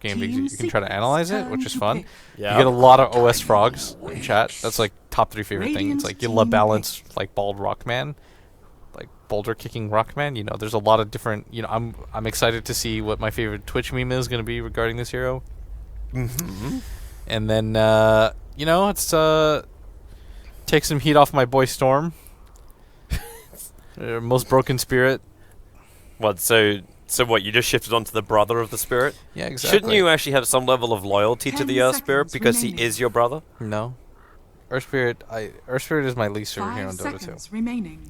game because you can try to analyze it, which is fun. Yeah. You get a lot of OS frogs in chat. That's like top 3 favorite thing. It's like you love balance, like bald Rockman, like boulder kicking Rockman. You know, there's a lot of different. You know, I'm excited to see what my favorite Twitch meme is going to be regarding this hero. And then you know, it's take some heat off my boy Storm. Most broken spirit. What? So what? You just shifted onto the brother of the spirit? Yeah, exactly. Shouldn't you actually have some level of loyalty to the Earth Spirit because he is your brother? No. Earth Spirit is my least favorite hero in Dota 2. Remaining.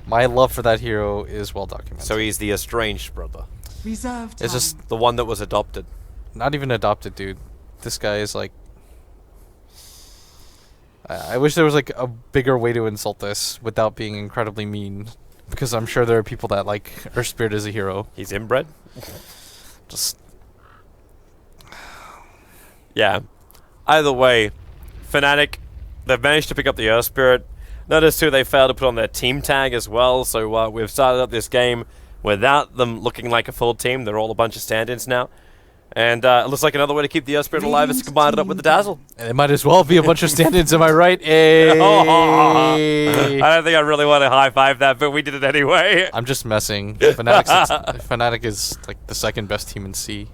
My love for that hero is well documented. So he's the estranged brother. Reserved It's just the one that was adopted. not even adopted, dude. This guy is like. I wish there was like a bigger way to insult this without being incredibly mean, because I'm sure there are people that like Earth Spirit as a hero. He's inbred? Just. Yeah. Either way, Fnatic, they've managed to pick up the Earth Spirit. Notice too, they failed to put on their team tag as well, so we've started up this game without them looking like a full team. They're all a bunch of stand-ins now. And it looks like another way to keep the Earth Spirit alive is to combine it up with the Dazzle. And it might as well be a bunch of stand-ins, am I right? Hey. I don't think I really want to high-five that, but we did it anyway. I'm just messing. Fnatic is like the second best team in C.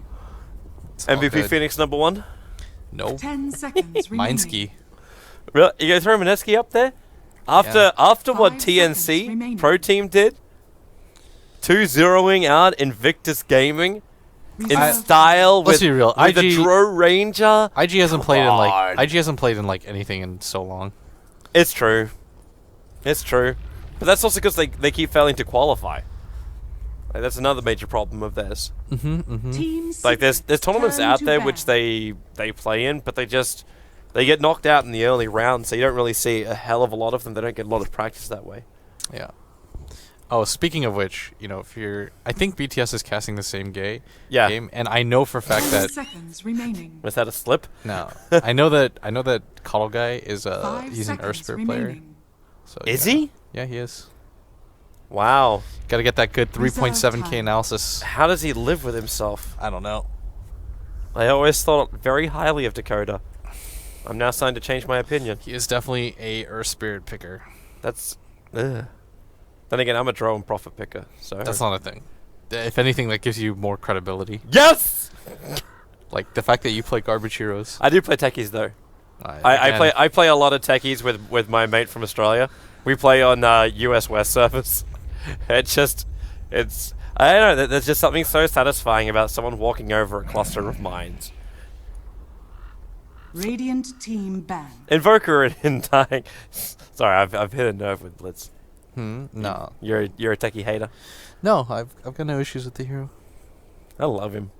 It's all MVP good. Phoenix #1? No. 10 seconds remaining. Minesky. Really? You gonna throw Mineski up there? After what 5 TNC seconds remaining. Pro Team did? 2-0ing out Invictus Gaming in Reserved style Let's with, be real, with a IG Dro Ranger. IG hasn't played in God. like anything in so long. It's true. It's true. But that's also because they keep failing to qualify. Like, that's another major problem of theirs. Team Like there's tournaments turn out to there ban. which they play in, but they get knocked out in the early rounds, so you don't really see a hell of a lot of them. They don't get a lot of practice that way. Yeah. Oh, speaking of which, you know, I think BTS is casting the same Yeah. game, and I know for a fact 10 that seconds remaining. Was that a slip? no, I know that Coddle guy is 5 he's an Earth seconds Spirit player. remaining. So Is yeah. he? Yeah, he is. Wow. Got to get that good Reserve 3.7k time. analysis. How does he live with himself? I don't know. I always thought very highly of Dakota. I'm now starting to change my opinion. He is definitely a Earth Spirit picker. That's... Ugh. Then again, I'm a drone profit picker, so... That's not a thing. If anything, that gives you more credibility. Yes! Like the fact that you play garbage heroes. I do play techies, though. I play a lot of techies with my mate from Australia. We play on US West servers. I don't know, there's just something so satisfying about someone walking over a cluster of mines. Radiant team ban. Invoker and dying. Sorry, I've hit a nerve with Blitz. No. You're a techie hater. No, I've got no issues with the hero. I love him.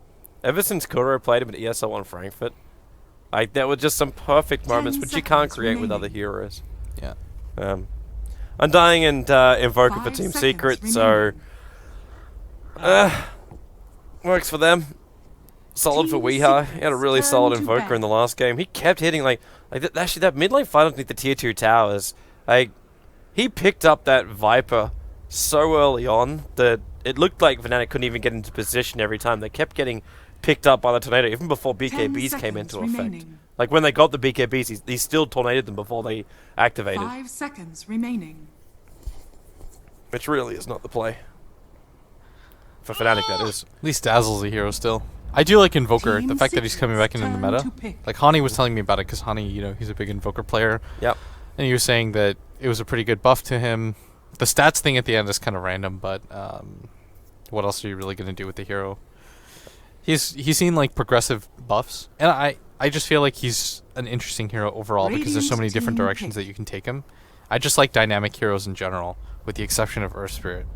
Ever since Kuro played him at ESL on Frankfurt, there were just some perfect 10 moments which you can't seconds create with remaining. other heroes. Yeah. Undying and Invoker for 5 Team seconds Secret, so works for them. Solid for Team Weeha. He had a really Secret's solid turn to Invoker bat. in the last game. He kept hitting actually that mid lane fight underneath the tier 2 towers. He picked up that Viper so early on that it looked like Fnatic couldn't even get into position every time. They kept getting picked up by the tornado even before 10 BKBs came seconds into effect. remaining. Like when they got the BKBs, he still tornadoed them before they activated. 5 seconds remaining. Which really is not the play. For Fnatic, that is. At least Dazzle's a hero still. I do like Invoker. Team The fact that he's coming back into the Secret's meta. turn to pick. Like Hani was telling me about it because Hani, you know, he's a big Invoker player. Yep. And he was saying that it was a pretty good buff to him. The stats thing at the end is kind of random, but what else are you really going to do with the hero? He's seen like progressive buffs, and I just feel like he's an interesting hero overall because there's so many Radiant different team directions pick. that you can take him. I just like dynamic heroes in general, with the exception of Earth Spirit.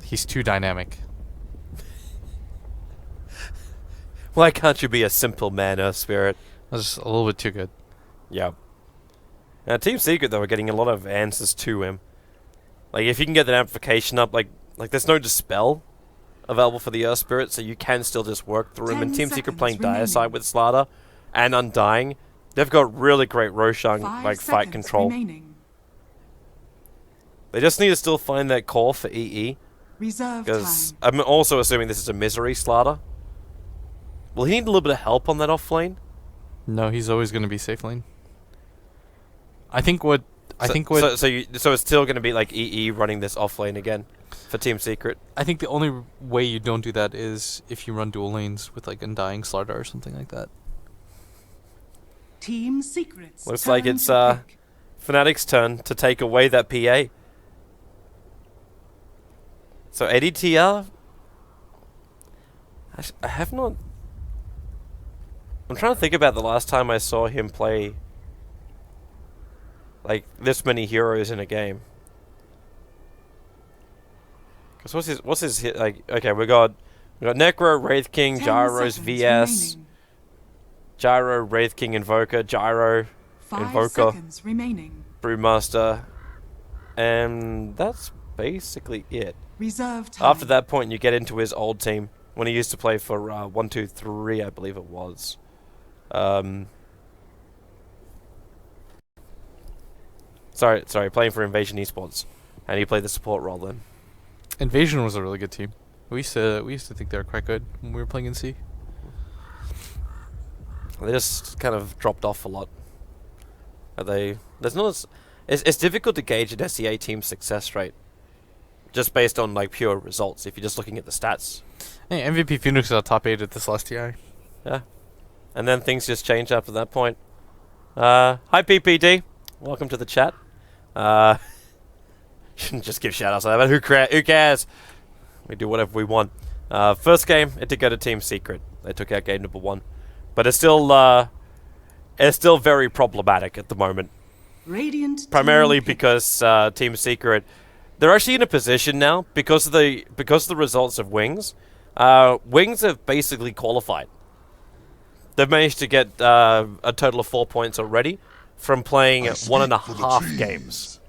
He's too dynamic. Why can't you be a simple man, Earth Spirit? That's a little bit too good. Yeah. Now, Team Secret, though, are getting a lot of answers to him. Like, if you can get that amplification up, like there's no Dispel available for the Earth Spirit, so you can still just work through him. 10 And Team Secret seconds playing remaining. Diaside with Slaughter and Undying, they've got really great Roshan, 5 like, fight seconds control. remaining. They just need to still find that core for EE, Reserve because time. I'm also assuming this is a Misery Slaughter. Will he need a little bit of help on that off lane? No, he's always going to be safe lane. I think what So it's still going to be like EE running this off lane again for Team Secret. I think the only way you don't do that is if you run dual lanes with like Undying Slardar or something like that. Team Secrets. Looks like it's Fnatic's turn to take away that PA. So ADTR, I have not. I'm trying to think about the last time I saw him play like this many heroes in a game. Cause what's his hit like? Okay, we got Necro, Wraith King, 10 Gyros, seconds VS, remaining. Gyro, Wraith King, Invoker, Gyro, 5 Invoker, seconds remaining. Brewmaster, and that's basically it. Reserve time. After that point, you get into his old team when he used to play for 123, I believe it was. Sorry, playing for Invasion Esports, and he played the support role then. Invasion was a really good team. We used to think they were quite good when we were playing in C. They just kind of dropped off a lot. There's not as, it's difficult to gauge an SEA team's success rate just based on like pure results if you're just looking at the stats. Hey, MVP Phoenix got top 8 at this last TI. Yeah. And then things just change after that point. Hi PPD. Welcome to the chat. Shouldn't just give shout outs like that, but who cares? We do whatever we want. First game, it did go to Team Secret. They took out game number 1. But it's still very problematic at the moment. Radiant Primarily team pick. because Team Secret, they're actually in a position now because of the results of Wings. Wings have basically qualified. They've managed to get a total of 4 points already from playing 1.5 games.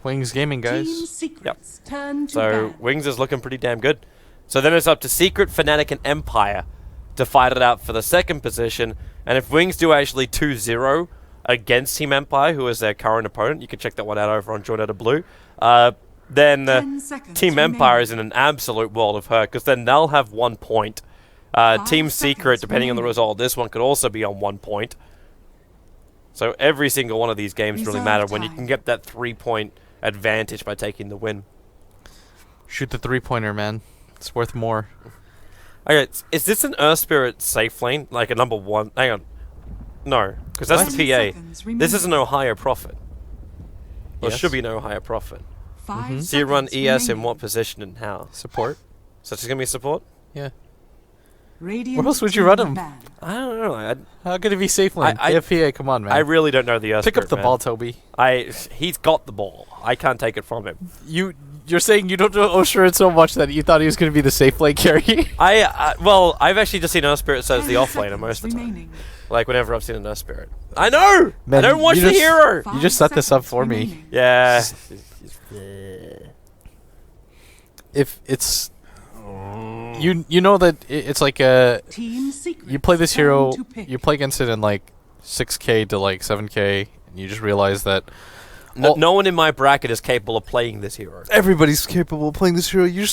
Wings Gaming, guys. Team Secrets turn to So ban. Wings is looking pretty damn good. So then it's up to Secret, Fnatic, and Empire to fight it out for the second position. And if Wings do actually 2-0 against Team Empire, who is their current opponent, you can check that one out over on Jordan Blue. Then 10 seconds Team Empire remaining. is in an absolute world of hurt because then they'll have 1 point. Team 5 Secret, seconds depending on the remaining. result, this one could also be on 1 point. So every single one of these games really Reserve matter when you time. can get that 3-point advantage by taking the win. Shoot the 3-pointer, man. It's worth more. Okay, is this an Earth Spirit safe lane? Like a number 1? Hang on. No, because that's the 20 PA. seconds This is an remaining. Ohio Profit. Well, it Yes. should be an Ohio Profit. 5 So you run seconds ES in remaining. what position and how? Support. So it's going to be support? Yeah. Radiant Where else would you team run him? banned. I don't know. How could it be safe lane? I- AFPA, come on, man. I really don't know the Earth Pick up Spirit, the man. ball, Toby. He's got the ball. I can't take it from him. You're saying you don't know Oshirin so much that you thought he was going to be the safe lane carry? Well, I've actually just seen Earth Spirit as the 10 off laner seconds most of the time. remaining. Like whenever I've seen an Earth Spirit. I know! Man, I don't watch you the just- hero! 5 You just set this up seconds for me. remaining. Yeah. If it's... You know that it's like a... Team Secrets You play this turn hero, to pick. you play against it in like 6k to like 7k, and you just realize that No one in my bracket is capable of playing this hero. everybody's capable of playing this hero. You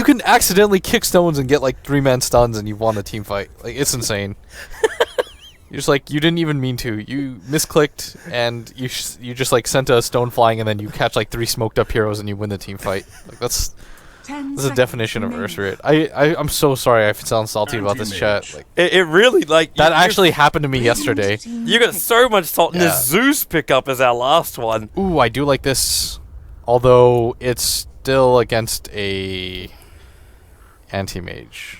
can accidentally kick stones and get like 3-man stuns, and you've won a team fight. Like, it's insane. You're just like, you didn't even mean to. You misclicked, and you just like sent a stone flying, and then you catch like 3 smoked up heroes, and you win the team fight. Like, that's 10 the seconds definition of remaining. Earth Spirit. I'm so sorry. I sound salty about this chat. Like, It really, like... that you- actually happened to me Radiant yesterday. team You got pick. so much salt. And Yeah. the Zeus pickup is our last one. Ooh, I do like this, although it's still against a anti-mage.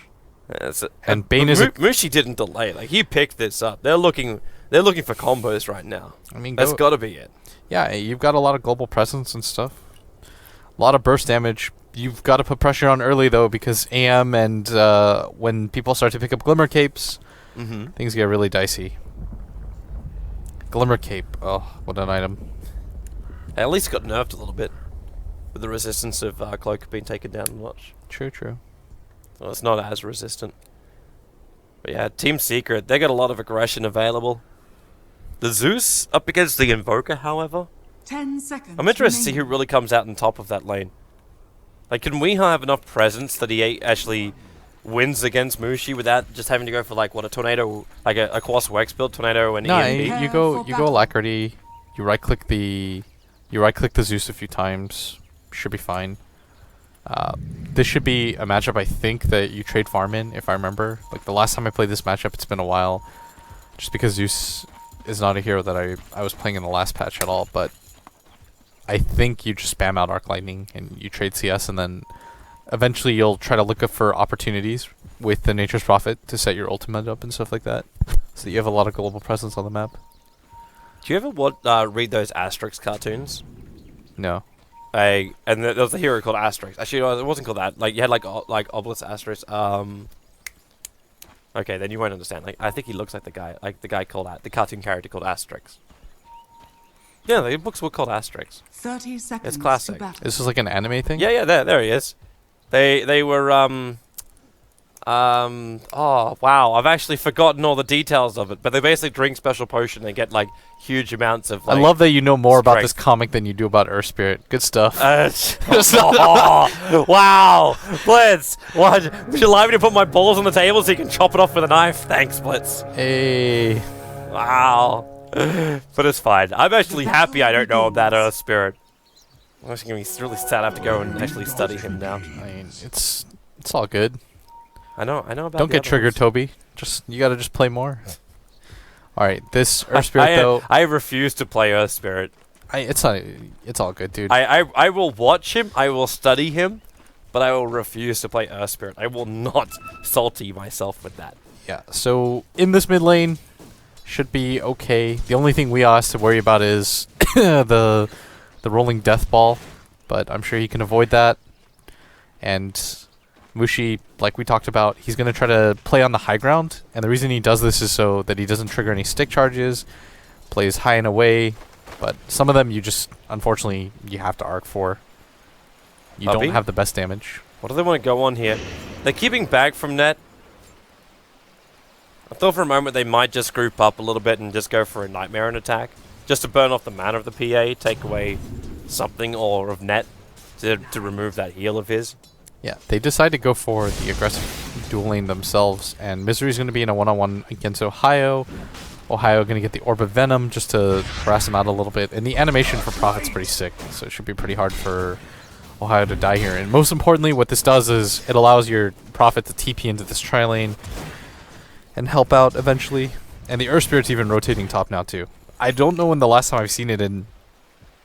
And Bane is a- Mushi didn't delay. Like, he picked this up. They're looking for combos right now. I mean, That's got to be it. yeah, you've got a lot of global presence and stuff. A lot of burst damage. You've got to put pressure on early, though, because AM and when people start to pick up Glimmer Capes, Mm-hmm. things get really dicey. Glimmer Cape. Oh, what an item. At least got nerfed a little bit with the resistance of Cloak being taken down a notch. True, true. Well, it's not as resistant. But yeah, Team Secret, they got a lot of aggression available. The Zeus up against the Invoker, however. 10 seconds I'm interested to see who remaining. really comes out on top of that lane. Like, can we have enough presence that he actually wins against Mushi without just having to go for like what a tornado, like a Colossal X build, tornado and No, EMP. you go Alacrity. You right click the Zeus a few times. Should be fine. This should be a matchup I think that you trade farm in, if I remember. Like the last time I played this matchup, it's been a while. Just because Zeus is not a hero that I was playing in the last patch at all, but I think you just spam out Arc Lightning and you trade CS, and then eventually you'll try to look up for opportunities with the Nature's Prophet to set your ultimate up and stuff like that, so that you have a lot of global presence on the map. Do you ever read those Asterix cartoons? No. And there was a hero called Asterix. Actually, no, it wasn't called that. Like you had like Obelisk Asterix. Okay, then you won't understand. Like I think he looks like the guy called the cartoon character called Asterix. Yeah, the books were called Asterix. 30 seconds. It's classic. To battle. This is like an anime thing? Yeah, there he is. They were oh wow, I've actually forgotten all the details of it, but they basically drink special potion and get like huge amounts of like, I love that you know more about strength. this comic than you do about Earth Spirit. Good stuff. Oh, wow, Blitz! What? Would you like me to put my balls on the table so you can chop it off with a knife? Thanks, Blitz. Hey. Wow. But it's fine. I'm actually happy I don't know about Earth Spirit. I'm actually going to be really sad I have to go and actually study him now. I mean, it's all good. I know about Don't the get other triggered, ones. Toby. You gotta just play more. All right, this Earth Spirit though. I refuse to play Earth Spirit. It's all good, dude. I will watch him, I will study him, but I will refuse to play Earth Spirit. I will not salty myself with that. Yeah. So in this mid lane, should be okay. The only thing we have to worry about is the rolling death ball, but I'm sure he can avoid that. And Mushi, like we talked about, he's going to try to play on the high ground, and the reason he does this is so that he doesn't trigger any stick charges, plays high and away, but some of them you just, unfortunately, you have to arc for. You Puppy? don't have the best damage. What do they want to go on here? They're keeping back from net. I thought for a moment they might just group up a little bit and just go for a Nightmare and attack, just to burn off the mana of the PA, take away something or of net to remove that heal of his. Yeah, they decide to go for the aggressive dual lane themselves, and Misery's going to be in a one-on-one against Ohio. Ohio going to get the Orb of Venom just to harass him out a little bit, and the animation for Prophet's pretty sick, so it should be pretty hard for Ohio to die here. And most importantly, what this does is it allows your Prophet to TP into this tri-lane and help out eventually. And the Earth Spirit's even rotating top now too. I don't know when the last time I've seen it in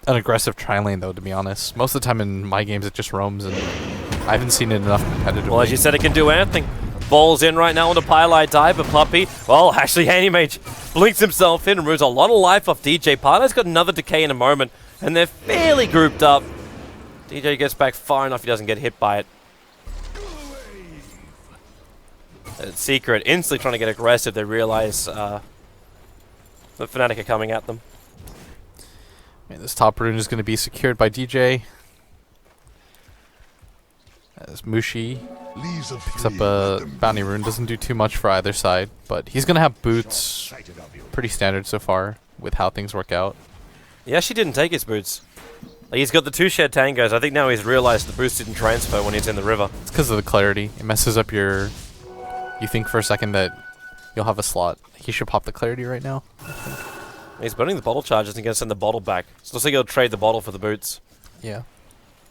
an aggressive tri-lane though, to be honest. Most of the time in my games it just roams, and I haven't seen it enough competitively. Well, as you said, it can do anything. Ball's in right now on the Pylite dive, but Puppy, well, actually, Handy Mage blinks himself in, removes a lot of life off DJ. Pylite's got another decay in a moment, and they're fairly grouped up. DJ gets back far enough he doesn't get hit by it. Secret instantly trying to get aggressive. They realize that Fnatic are coming at them. Man, this top rune is going to be secured by DJ. As Mushi picks up a bounty rune, doesn't do too much for either side, but he's going to have boots. Pretty standard so far with how things work out. He actually didn't take his boots. Like, he's got the 2 shared tangos. I think now he's realized the boost didn't transfer when he's in the river. It's because of the clarity. It messes up your... You think for a second that you'll have a slot. He should pop the clarity right now. He's burning the bottle charges and going to send the bottle back. So looks like he'll trade the bottle for the boots. Yeah,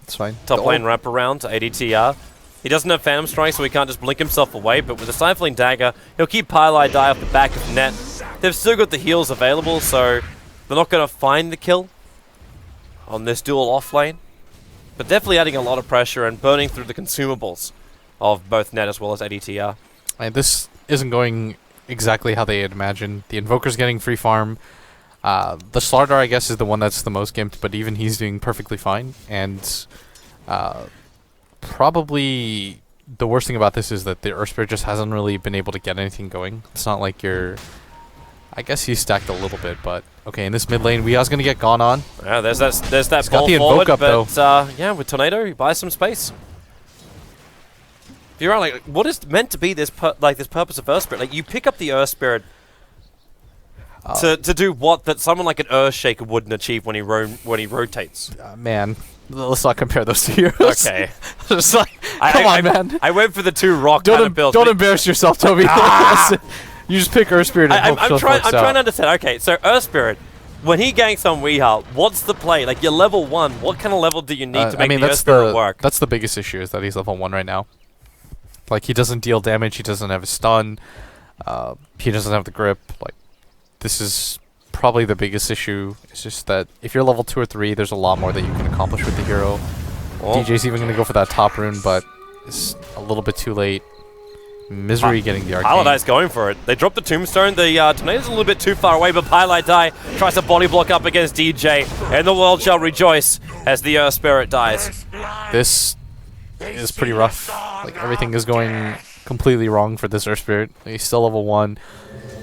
it's fine. Top lane wrap around to ADTR. He doesn't have Phantom Strike, so he can't just blink himself away, but with a Stifling Dagger, he'll keep Pylite die off the back of the net. They've still got the heals available, so they're not going to find the kill on this dual off lane. But definitely adding a lot of pressure and burning through the consumables of both net as well as ADTR. And this isn't going exactly how they had imagined. The Invoker's getting free farm. The Slardar, I guess, is the one that's the most gimped, but even he's doing perfectly fine. And probably the worst thing about this is that the Earth Spirit just hasn't really been able to get anything going. It's not like you're... I guess he's stacked a little bit, but... Okay, in this mid lane, Weeha's going to get gone on. Yeah, there's that He's got ball the Invoke forward, up, but though. yeah, with Tornado, he buys some space. You're right, like, what is meant to be this purpose of Earth Spirit? Like, you pick up the Earth Spirit to do what that someone like an Earthshaker wouldn't achieve when he rotates. Man, let's not compare those two heroes. Okay. Just like, come on, man. I went for the 2 rock kind of builds. Don't embarrass yourself, Toby. You just pick Earth Spirit and hope I'm stuff trying works out. to understand. Okay, so Earth Spirit, when he ganks on Weeha, what's the play? Like, you're level 1. What kind of level do you need to make the Earth Spirit work? That's the biggest issue, is that he's level 1 right now. Like, he doesn't deal damage, he doesn't have a stun, he doesn't have the grip. Like, this is probably the biggest issue. It's just that if you're level 2 or 3, there's a lot more that you can accomplish with the hero. Oh. DJ's even going to go for that top rune, but it's a little bit too late. Misery getting the arcane. Paladai's going for it. They dropped the tombstone. The Tornado's a little bit too far away, but Paladai tries to body block up against DJ, and the world shall rejoice as the Earth Spirit dies. This is pretty rough. Like, everything is going completely wrong for this Earth Spirit. He's still level 1.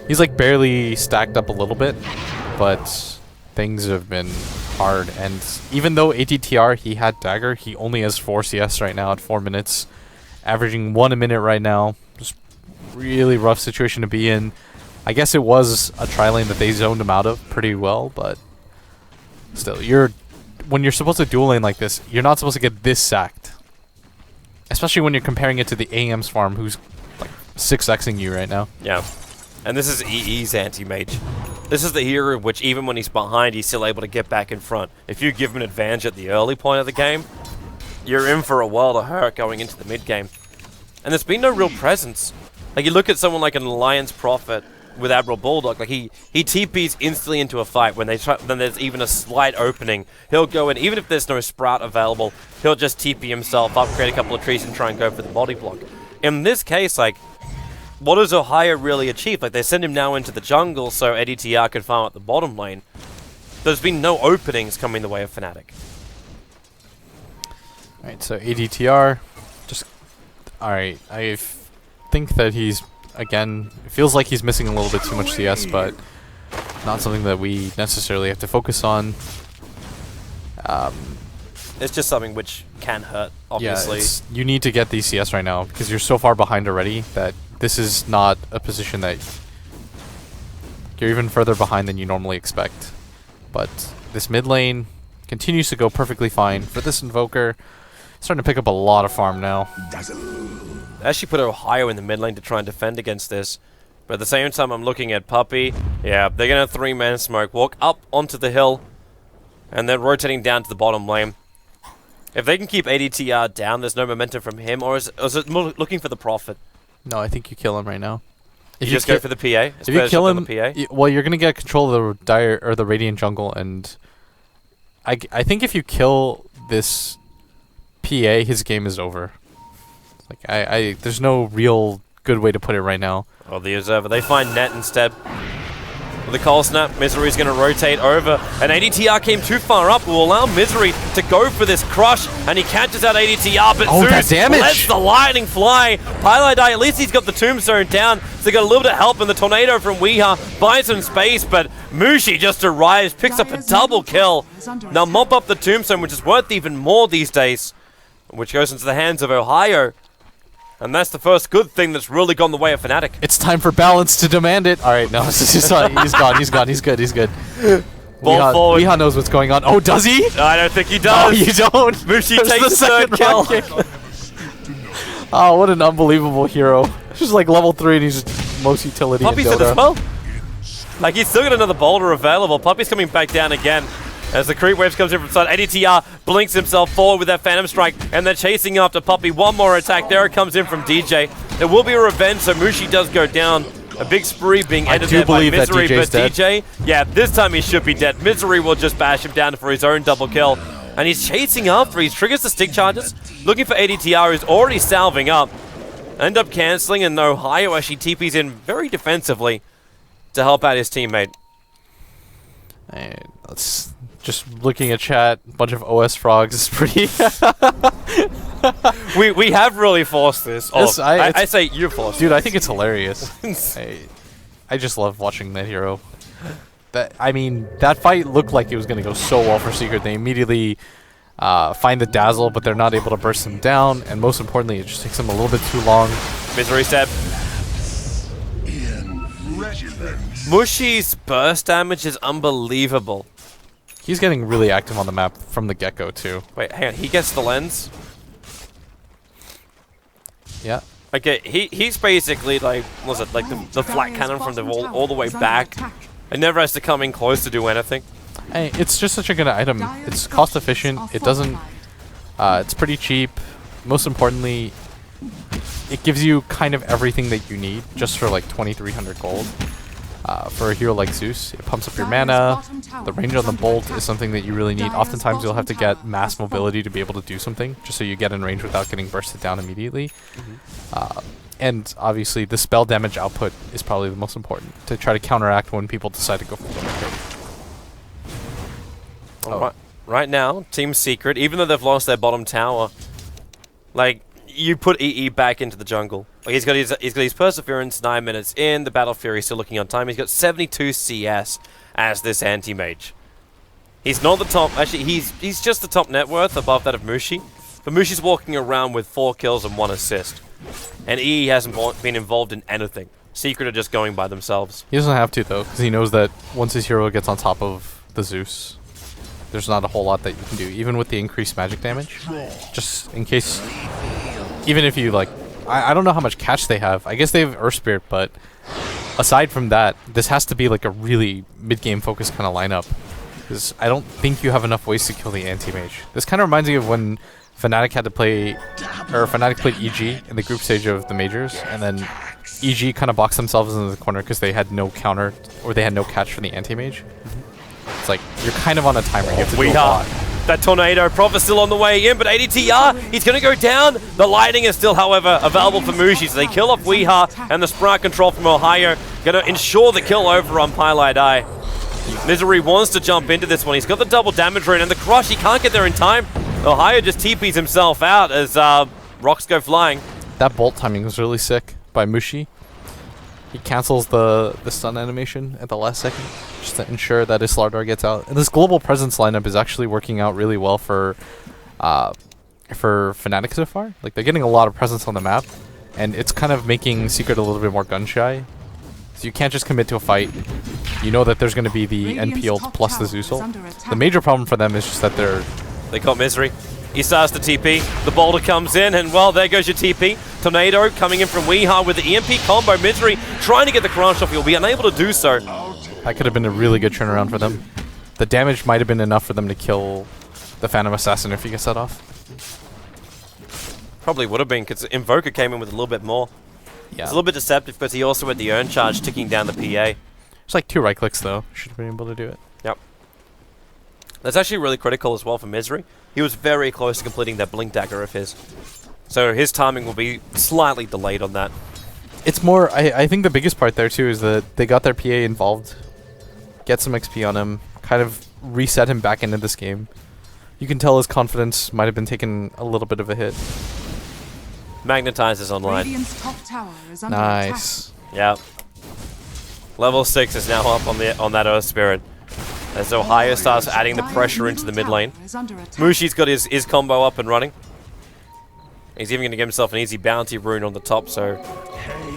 He's like barely stacked up a little bit, but things have been hard. And even though ATTR, he had Dagger, he only has 4 CS right now at 4 minutes, averaging 1 a minute right now. Just really rough situation to be in. I guess it was a tri-lane that they zoned him out of pretty well, but still, when you're supposed to dual lane like this, you're not supposed to get this sacked. Especially when you're comparing it to the AM's farm, who's like 6xing you right now. Yeah. And this is EE's anti-mage. This is the hero which, even when he's behind, he's still able to get back in front. If you give him an advantage at the early point of the game, you're in for a world of hurt going into the mid-game. And there's been no real presence. Like, you look at someone like an Alliance Prophet with Admiral Bulldog, like he TPs instantly into a fight when then there's even a slight opening. He'll go in, even if there's no Sprout available, he'll just TP himself up, create a couple of trees, and try and go for the body block. In this case, like, what does Ohio really achieve? Like, they send him now into the jungle so ADTR can farm at the bottom lane. There's been no openings coming the way of Fnatic. Alright, so ADTR, just... Alright, I think that he's, again, it feels like he's missing a little bit too much CS, but not something that we necessarily have to focus on. It's just something which can hurt, obviously. Yeah, you need to get these CS right now, because you're so far behind already that this is not a position that you're even further behind than you normally expect. But this mid lane continues to go perfectly fine for this Invoker. Starting to pick up a lot of farm now. I actually put Ohio in the mid lane to try and defend against this. But at the same time, I'm looking at Puppey. Yeah, they're going to 3-man smoke, walk up onto the hill, and then rotating down to the bottom lane. If they can keep ADTR down, there's no momentum from him, or is it more looking for the Prophet? No, I think you kill him right now. If you just go for the PA? If you kill him, well, you're going to get control of the Dire or the Radiant jungle, and I think if you kill this PA, his game is over. Like, there's no real good way to put it right now. Well, the Observer, they find Net instead. With the Cold Snap, Misery's going to rotate over, and ADTR came too far up, will allow Misery to go for this crush, and he catches out ADTR, but Zeus lets the lightning fly. Paladai, at least he's got the Tombstone down, so they got a little bit of help in the Tornado from Weeha, buys some space, but Mushi just arrives, picks up a double kill. Now mop up the Tombstone, which is worth even more these days, which goes into the hands of Ohio. And that's the first good thing that's really gone the way of Fnatic. It's time for balance to demand it. Alright, no, he's gone, he's good. Ball forward. Weeha knows what's going on. Oh, does he? I don't think he does. No, you don't. Mushi takes the third kill. Oh, what an unbelievable hero. He's like level 3 and he's just most utility Puppey's in in Dota. as well. Like, he's still got another boulder available. Puppey's coming back down again. As the creep waves comes in from side, ADTR blinks himself forward with that Phantom Strike, and they're chasing after Puppey. One more attack. There it comes in from DJ. There will be a revenge, so Mushi does go down. A big spree being ended there by Misery, but DJ, yeah, this time he should be dead. Misery will just bash him down for his own double kill. And he's chasing after. He triggers the stick charges, looking for ADTR, who's already salving up. End up cancelling, and Ohio actually TPs in very defensively to help out his teammate. And let's just looking at chat, a bunch of OS frogs is pretty. we have really forced this. Yes, I say you forced. Dude, I think it's hilarious. I just love watching that hero. That fight looked like it was gonna go so well for Secret. They immediately find the Dazzle, but they're not able to burst him down, and most importantly, it just takes them a little bit too long. Misery step. Mushi's burst damage is unbelievable. He's getting really active on the map from the get-go too. Wait, hang on. He gets the lens. Yeah. Okay, he's basically like, what was it, like the flat cannon from the wall all the way back. It never has to come in close to do anything. Hey, it's just such a good item. It's cost efficient. It doesn't. It's pretty cheap. Most importantly, it gives you kind of everything that you need just for like 2,300 gold. For a hero like Zeus, it pumps up your mana. The range on the bolt is something that you really need. Oftentimes you'll have to get mass mobility to be able to do something, just so you get in range without getting bursted down immediately. And obviously the spell damage output is probably the most important, to try to counteract when people decide to go for the trade. Right now, Team Secret, even though they've lost their bottom tower, like, you put EE back into the jungle. Like, he's got his Perseverance 9 minutes in. The Battle Fury still looking on time. He's got 72 CS as this anti-mage. He's not the top. Actually, he's just the top net worth above that of Mushi. But Mushi's walking around with 4 kills and 1 assist. And EE hasn't been involved in anything. Secret are just going by themselves. He doesn't have to though, because he knows that once his hero gets on top of the Zeus, there's not a whole lot that you can do, even with the increased magic damage. Just in case, even if you like, I don't know how much catch they have. I guess they have Earth Spirit, but aside from that, this has to be like a really mid-game focused kind of lineup. Because I don't think you have enough ways to kill the anti-mage. This kind of reminds me of when Fnatic had to play, or Fnatic played EG in the group stage of the majors, and then EG kind of boxed themselves into the corner because they had no counter, or they had no catch for the anti-mage. It's like, you're kind of on a timer, you have to do a lot. That Tornado Prof is still on the way in, but ADTR, he's going to go down. The lighting is still, however, available for Mushi, so they kill off Weeha, and the Sprite control from Ohio going to ensure the kill over on Pylite Eye. Misery wants to jump into this one. He's got the double damage rate and the crush. He can't get there in time. Ohio just TPs himself out as rocks go flying. That bolt timing was really sick by Mushi. He cancels the stun animation at the last second just to ensure that his Slardar gets out. And this global presence lineup is actually working out really well for Fnatic so far. Like, they're getting a lot of presence on the map, and it's kind of making Secret a little bit more gun shy. So you can't just commit to a fight. You know that there's going to be the NP ult plus the Zeus ult. The major problem for them is just that they got Misery. He starts the TP. The boulder comes in, and well, there goes your TP. Tornado coming in from Weeha with the EMP combo. Misery trying to get the crush off. He'll be unable to do so. That could have been a really good turnaround for them. The damage might have been enough for them to kill the Phantom Assassin if he gets that off. Probably would have been, because Invoker came in with a little bit more. Yeah. It's a little bit deceptive, because he also had the Urn Charge ticking down the PA. It's like 2 right clicks though. Should have been able to do it. Yep. That's actually really critical as well for Misery. He was very close to completing that Blink Dagger of his. So his timing will be slightly delayed on that. It's more, I think the biggest part there too is that they got their PA involved, get some XP on him, kind of reset him back into this game. You can tell his confidence might have been taking a little bit of a hit. Magnetizes online. Radiant's top tower is under Nice. Yep. Level 6 is now up on that Earth Spirit. As Ohio starts adding the pressure into the mid lane. Mushi's got his combo up and running. He's even going to give himself an easy bounty rune on the top, so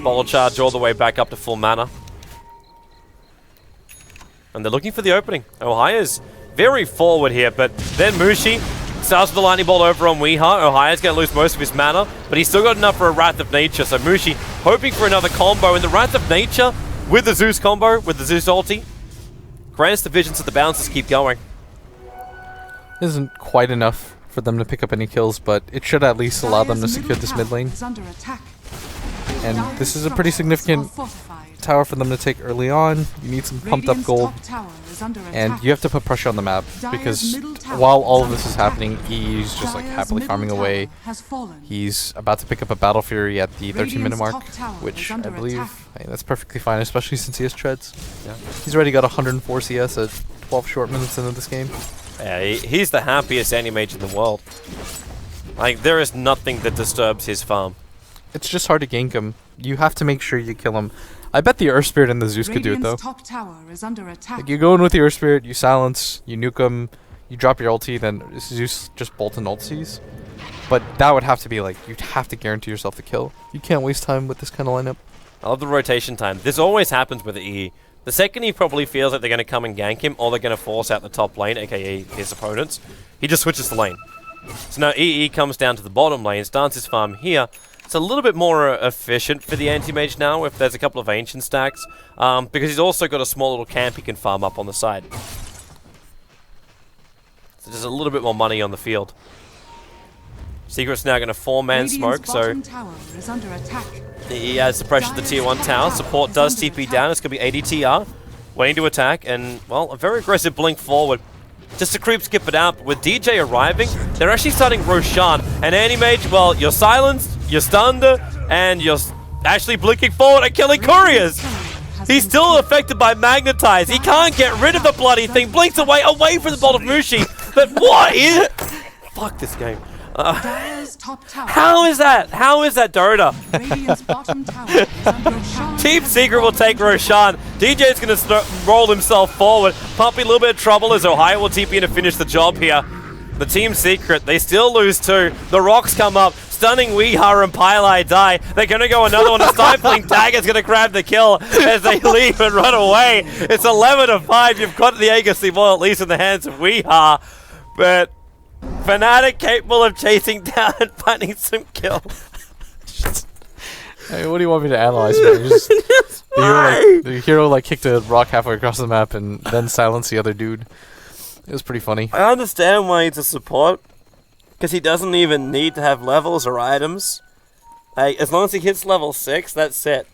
boulder charge all the way back up to full mana. And they're looking for the opening. Ohio's very forward here, but then Mushi starts with the lightning bolt over on Weeha. Ohio's going to lose most of his mana, but he's still got enough for a Wrath of Nature, so Mushi hoping for another combo, and the Wrath of Nature with the Zeus combo, with the Zeus ulti, grants the vision so the bounces keep going. Isn't quite enough for them to pick up any kills, but it should at least allow them to secure this mid lane. And this is a pretty significant tower for them to take early on. You need some pumped up gold, and you have to put pressure on the map, because while all of this is happening, he's just like happily farming away. He's about to pick up a Battle Fury at the 13-minute mark, which I believe that's perfectly fine, especially since he has treads. Yeah. He's already got 104 CS at 12 short minutes into this game. Yeah, he's the happiest anti-mage in the world. Like, there is nothing that disturbs his farm. It's just hard to gank him. You have to make sure you kill him. I bet the Earth Spirit and the Zeus could do it though. Top tower is under attack. Like, you go in with the Earth Spirit, you silence, you nuke him, you drop your ulti, then Zeus just bolt and ultis. But that would have to be like, you'd have to guarantee yourself the kill. You can't waste time with this kind of lineup. I love the rotation time. This always happens with the EE. The second he probably feels like they're going to come and gank him, or they're going to force out the top lane, aka his opponents, he just switches the lane. So now EE comes down to the bottom lane, starts his farm here. It's a little bit more efficient for the anti-mage now if there's a couple of ancient stacks, because he's also got a small little camp he can farm up on the side. So there's a little bit more money on the field. Secret's now going to 4-man smoke, so he has the pressure of the tier 1 tower. Support does TP down. It's going to be ADTR waiting to attack, and, well, a very aggressive blink forward. Just to creep skip it out. With DJ arriving, they're actually starting Roshan. And Anti-Mage, well, you're silenced, you're stunned, and you're actually blinking forward and killing couriers. He's still affected by Magnetize. He can't get rid of the bloody thing. Blinks away from the bolt of Mushi. But what is... Fuck this game. How is that? How is that Dota? Team Secret will take Roshan. DJ's going to roll himself forward. Puppy a little bit of trouble as Ohio will TP in to finish the job here. The Team Secret, they still lose 2. The rocks come up. Stunning Weeha and Pylai die. They're going to go another one. A stifling dagger's going to grab the kill as they leave and run away. It's 11-5. You've got the Agassi ball at least in the hands of Weeha. But Fnatic capable of chasing down and finding some kills. Hey, what do you want me to analyze, man? The hero like kicked a rock halfway across the map and then silenced the other dude. It was pretty funny. I understand why he's a support, because he doesn't even need to have levels or items. Like, as long as he hits level 6, that's it.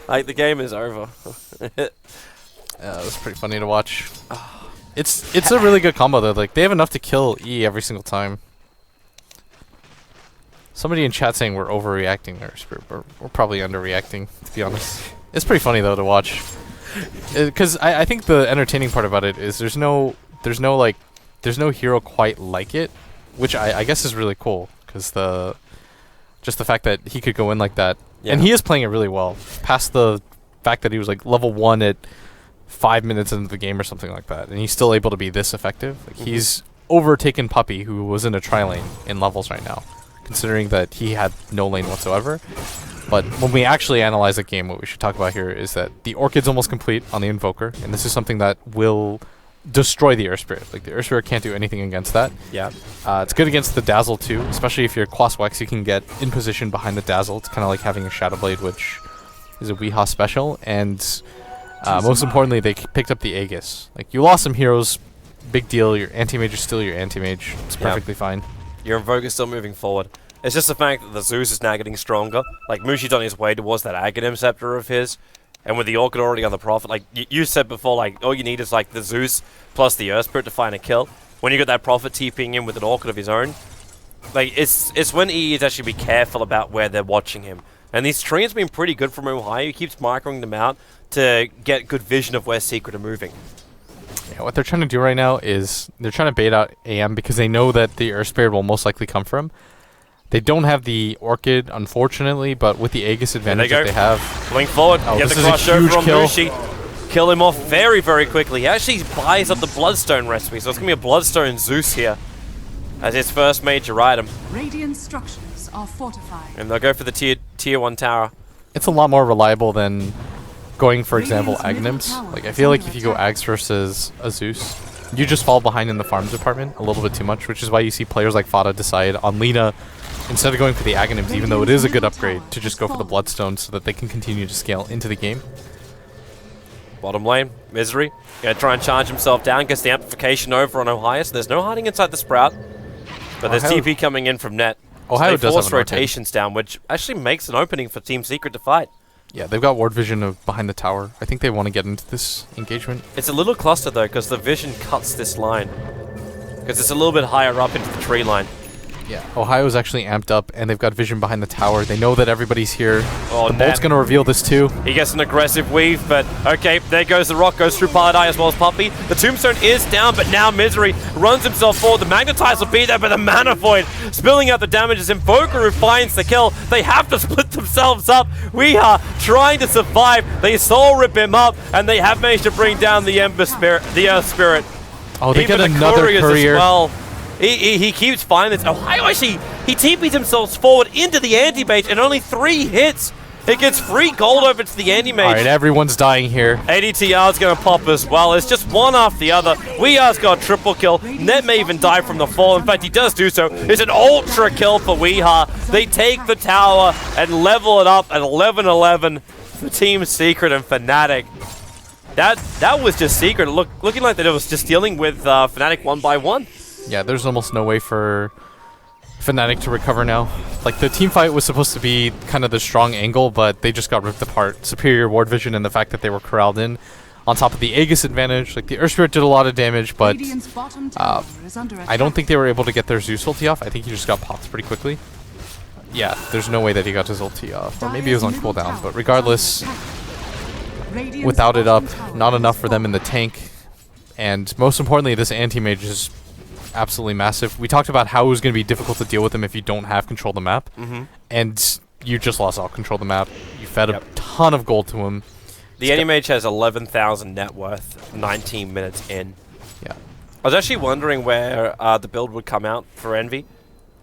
Like, the game is over. Yeah, it was pretty funny to watch. It's a really good combo though. Like, they have enough to kill E every single time. Somebody in chat saying we're overreacting, or we're probably underreacting, to be honest. It's pretty funny though to watch, because I think the entertaining part about it is there's no hero quite like it, which I guess is really cool, because just the fact that he could go in like that, and he is playing it really well. Past the fact that he was like level 1 at 5 minutes into the game or something like that, and he's still able to be this effective. Like, he's overtaken Puppy, who was in a tri-lane in levels right now, considering that he had no lane whatsoever. But when we actually analyze the game, what we should talk about here is that the Orchid's almost complete on the Invoker, and this is something that will destroy the Earth Spirit. Like, the Earth Spirit can't do anything against that. Yeah. It's good against the Dazzle too, especially if you're Quaswex, you can get in position behind the Dazzle. It's kind of like having a Shadow Blade, which is a Weeha special, and most importantly, they picked up the Aegis. Like, you lost some heroes, big deal. Your anti-mage is still your anti-mage. It's perfectly fine. Your Invoker's still moving forward. It's just the fact that the Zeus is now getting stronger. Like, Mushi's on his way towards that Aghanim Scepter of his, and with the Orchid already on the Prophet, like you said before, like, all you need is like the Zeus plus the Earth Spirit to find a kill. When you got that Prophet TPing in with an Orchid of his own, like, it's when he is actually be careful about where they're watching him. And these streams have been pretty good from Ohio. He keeps microing them out to get good vision of where Secret are moving. Yeah, what they're trying to do right now is they're trying to bait out AM because they know that the Earth Spirit will most likely come from. They don't have the Orchid, unfortunately, but with the Aegis advantage that they have... Blink forward, get the crossover on Mushi. Kill him off very, very quickly. He actually buys up the Bloodstone recipe, so it's going to be a Bloodstone Zeus here as his first major item. Radiant structures are fortified. And they'll go for the tier 1 tower. It's a lot more reliable than going, for example, Aghanims. Like, I feel like if you go Ags versus a Zeus, you just fall behind in the farm department a little bit too much, which is why you see players like Fada decide on Lina, instead of going for the Aghanims, even though it is a good upgrade, to just go for the Bloodstone so that they can continue to scale into the game. Bottom lane, Misery. Gonna try and charge himself down, gets the amplification over on Ohio, so there's no hiding inside the Sprout. But there's TP coming in from net. Ohio so they does force have an rotations down, which actually makes an opening for Team Secret to fight. Yeah, they've got ward vision of behind the tower. I think they want to get into this engagement. It's a little clustered though, because the vision cuts this line. Because it's a little bit higher up into the tree line. Yeah, Ohio's actually amped up, and they've got vision behind the tower. They know that everybody's here. Oh, the bolt's going to reveal this too. He gets an aggressive weave, but okay, there goes the rock, goes through Paladai as well as Puppy. The Tombstone is down, but now Misery runs himself forward. The Magnetize will be there, but the Mana Void spilling out the damage as Invoker who finds the kill. They have to split themselves up. We are trying to survive. They soul rip him up, and they have managed to bring down the Ember Spirit, the Earth Spirit. Oh, they get another courier. As well. He keeps finding this. Ohio actually, he TP'd himself forward into the anti-mage and only 3 hits. It gets free gold over to the anti-mage. Alright, everyone's dying here. ADTR's going to pop as well. It's just one after the other. Weeha's got a triple kill. Net may even die from the fall. In fact, he does do so. It's an ultra kill for Weeha. They take the tower and level it up at 11-11 for Team Secret and Fnatic. That was just Secret. Looking like that it was just dealing with Fnatic 1 by 1. Yeah, there's almost no way for Fnatic to recover now. Like, the team fight was supposed to be kind of the strong angle, but they just got ripped apart. Superior ward vision and the fact that they were corralled in. On top of the Aegis advantage, like, the Earth Spirit did a lot of damage, but I don't think they were able to get their Zeus ulti off. I think he just got popped pretty quickly. Yeah, there's no way that he got his ulti off. Or maybe it was on cooldown, but regardless, without it up, not enough for them in the tank. And most importantly, this anti-mage is absolutely massive. We talked about how it was going to be difficult to deal with him if you don't have control of the map. And you just lost all control of the map. You fed a ton of gold to him. The anti-mage has 11,000 net worth, 19 minutes in. Yeah. I was actually wondering where the build would come out for Envy.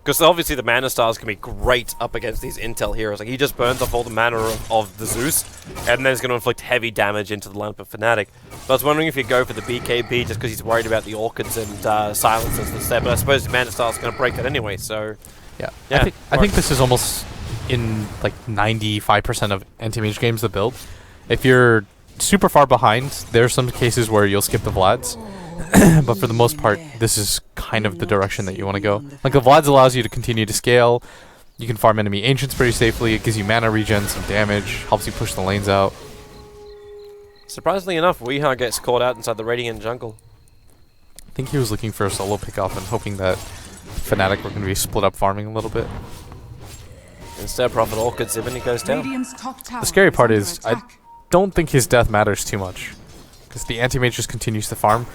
Because obviously the mana stars can be great up against these intel heroes. Like, he just burns off all the mana of the Zeus, and then it's going to inflict heavy damage into the lineup of Fnatic. But I was wondering if you go for the BKB just because he's worried about the Orchids and silences and stuff. But I suppose the mana stars going to break that anyway, so... Yeah. I think this is almost in, like, 95% of anti-mage games the build. If you're super far behind, there are some cases where you'll skip the Vlads. But for the most part, this is kind of the direction that you want to go. Like, the Vlads allows you to continue to scale. You can farm enemy ancients pretty safely. It gives you mana regen, some damage, helps you push the lanes out. Surprisingly enough, Weeha gets caught out inside the Radiant jungle. I think he was looking for a solo pick-off and hoping that Fnatic were going to be split up farming a little bit. Instead, Prophet Orchid Zibini goes down. The scary part is, I don't think his death matters too much, because the anti-mage just continues to farm.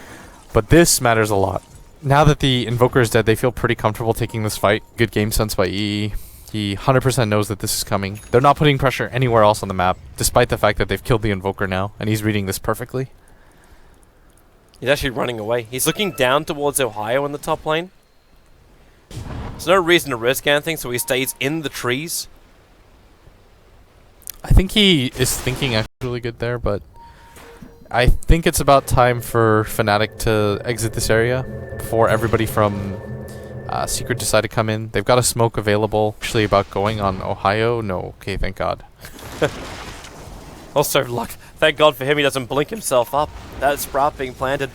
But this matters a lot. Now that the Invoker is dead, they feel pretty comfortable taking this fight. Good game sense by EE. He 100% knows that this is coming. They're not putting pressure anywhere else on the map, despite the fact that they've killed the Invoker now, and he's reading this perfectly. He's actually running away. He's looking down towards Ohio in the top lane. There's no reason to risk anything, so he stays in the trees. I think he is thinking actually really good there, but I think it's about time for Fnatic to exit this area before everybody from Secret decide to come in. They've got a smoke available. Actually about going on Ohio? No. Okay, thank God. Also, luck. Thank God for him he doesn't blink himself up. That sprout being planted.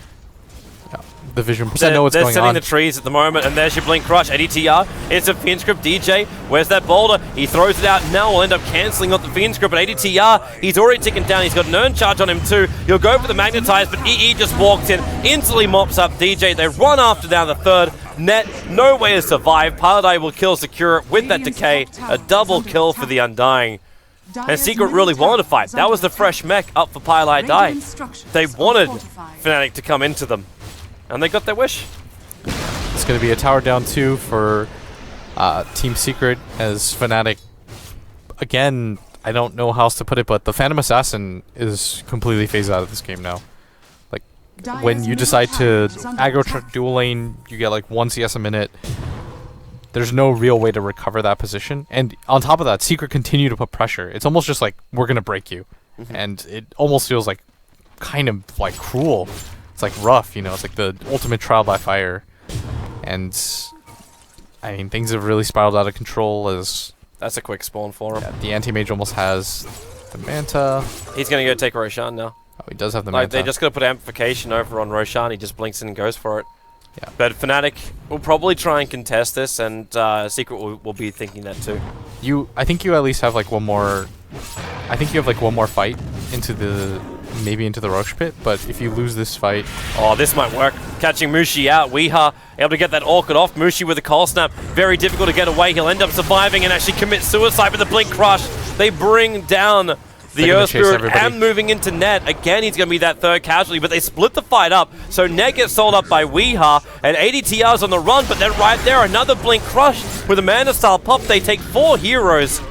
Yeah, the vision percent know what's they're going setting on. the trees at the moment, and there's your blink crush. ADTR, it's a Fiend script. DJ, where's that boulder? He throws it out now. We'll end up cancelling out the Fiend script, but ADTR, he's already ticking down. He's got an urn charge on him too. He'll go for the magnetize, but EE just walks in, instantly mops up DJ. They run after down the third. Net, no way to survive. Paladai will kill Secure with that decay. A double kill for the Undying. And Secret really wanted to fight. That was the fresh mech up for Paladai. They wanted Fnatic to come into them. And they got their wish. It's going to be a tower down 2 for Team Secret as Fnatic. Again, I don't know how else to put it, but the Phantom Assassin is completely phased out of this game now. Like, when you decide to aggro dual lane, you get like 1 CS a minute. There's no real way to recover that position. And on top of that, Secret continue to put pressure. It's almost just like, we're going to break you. And it almost feels like kind of like cruel. It's like rough, you know, it's like the ultimate trial by fire. And I mean, things have really spiraled out of control as... That's a quick spawn for him. Yeah, the anti-mage almost has the Manta. He's going to go take Roshan now. Oh, he does have the Like, Manta. they're just going to put amplification over on Roshan. He just blinks in and goes for it. Yeah. But Fnatic will probably try and contest this, and Secret will be thinking that too. I think you at least have like one more... I think you have like one more fight into the... maybe into the Roche pit, but if you lose this fight... Oh, this might work. Catching Mushi out. Weeha able to get that Orchid off. Mushi with a Cold Snap. Very difficult to get away. He'll end up surviving and actually commit suicide with the Blink Crush. They bring down the Earth Spirit and moving into Net. Again, he's going to be that third casualty, but they split the fight up. So Net gets sold up by Weeha, and ADTR's on the run, but then right there, another Blink Crush with a Mana Style pop. They take 4 heroes.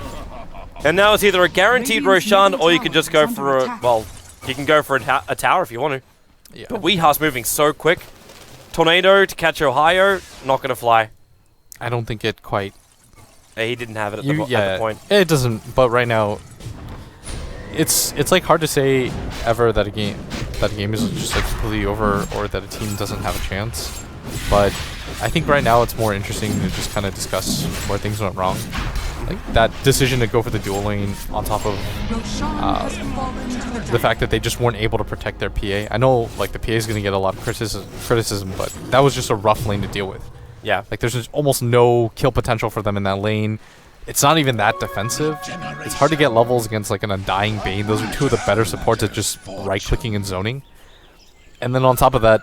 And now it's either a guaranteed Roshan, or you can just go for a... well, you can go for a tower if you want to. Yeah. But Weeha's moving so quick. Tornado to catch Ohio, not going to fly. I don't think it quite... He didn't have it at the point. It doesn't, but right now, it's like hard to say ever that a game is just like completely over or that a team doesn't have a chance. But I think right now it's more interesting to just kind of discuss where things went wrong. Like that decision to go for the dual lane on top of the fact that they just weren't able to protect their PA. I know like the PA is going to get a lot of criticism, but that was just a rough lane to deal with. Yeah. Like there's just almost no kill potential for them in that lane. It's not even that defensive. It's hard to get levels against like an Undying Bane. Those are two of the better supports at just right-clicking and zoning. And then on top of that,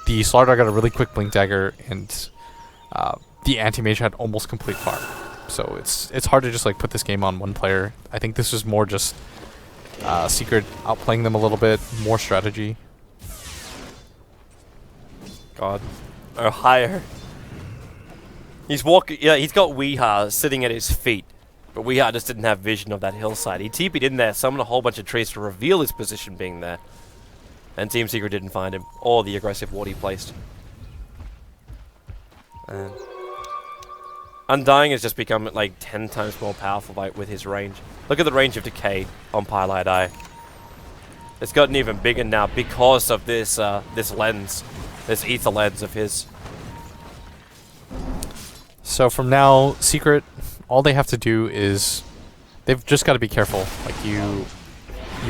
the Slardar got a really quick Blink Dagger, and the Anti-Mage had almost complete farm. So it's hard to just like put this game on one player. I think this is more just Secret outplaying them a little bit, more strategy. God. Oh, higher. He's walking. Yeah, he's got Weeha sitting at his feet, but Weeha just didn't have vision of that hillside. He TP'd in there, summoned a whole bunch of trees to reveal his position being there, and Team Secret didn't find him or the aggressive ward he placed. And Undying has just become like 10 times more powerful with his range. Look at the range of Decay on Pylight Eye. It's gotten even bigger now because of this this lens, this ether lens of his. So from now, Secret, all they have to do is they've just got to be careful. Like you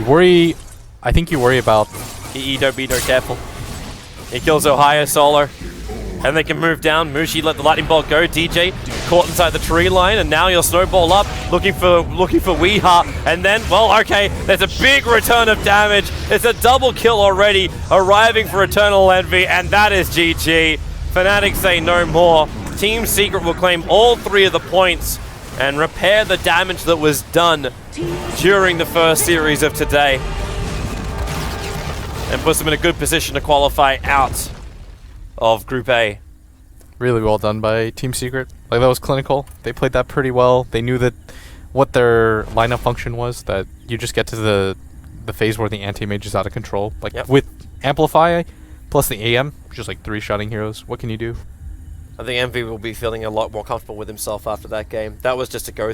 worry. I think you worry about. Don't be careful. He kills Ohio Solar, and they can move down. Mushi let the lightning bolt go. DJ caught inside the tree line, and now you'll snowball up, looking for Weeha, and then, well, okay, there's a big return of damage. It's a double kill already, arriving for Eternal Envy, and that is GG. Fnatic say no more. Team Secret will claim all 3 of the points and repair the damage that was done during the first series of today, and puts them in a good position to qualify out of Group A. Really well done by Team Secret. Like that was clinical. They played that pretty well. They knew that what their lineup function was, that you just get to the phase where the anti-mage is out of control. Like with Amplify plus the AM, just like 3-shotting heroes, what can you do? I think Envy will be feeling a lot more comfortable with himself after that game. That was just a go